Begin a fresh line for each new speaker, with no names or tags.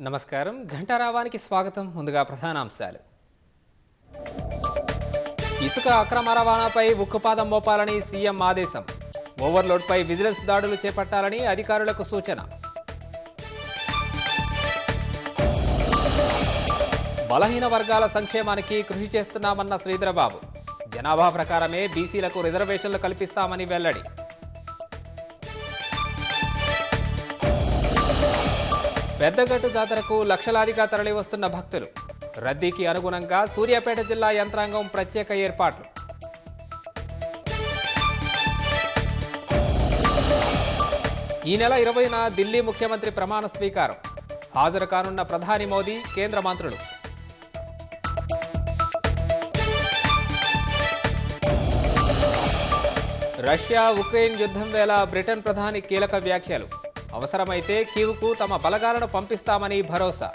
నమస్కారం. ఘంటారావానికి స్వాగతం. ముందుగా ప్రధానాంశాలు. ఇసుక అక్రమ రవాణాపై ఉక్కుపాదం మోపాలని సీఎం ఆదేశం. ఓవర్లోడ్పై విజిలెన్స్ దాడులు చేపట్టాలని అధికారులకు సూచన. బలహీన వర్గాల సంక్షేమానికి కృషి చేస్తున్నామన్న శ్రీధరబాబు. జనాభా ప్రకారమే బీసీలకు రిజర్వేషన్లు కల్పిస్తామని వెల్లడి. పెద్దగట్టు జాతరకు లక్షలాదిగా తరలివస్తున్న భక్తులు. రద్దీకి అనుగుణంగా సూర్యాపేట జిల్లా యంత్రాంగం ప్రత్యేక ఏర్పాట్లు. ఈ నెల 20న ఢిల్లీ ముఖ్యమంత్రి ప్రమాణ స్వీకారం. హాజరు కానున్న ప్రధాని మోదీ, కేంద్ర మంత్రులు. రష్యా ఉక్రెయిన్ యుద్ధం వేళ బ్రిటన్ ప్రధాని కీలక వ్యాఖ్యలు. అవసరమైతే కీవ్కు తమ బలగాలను పంపిస్తామని భరోసా.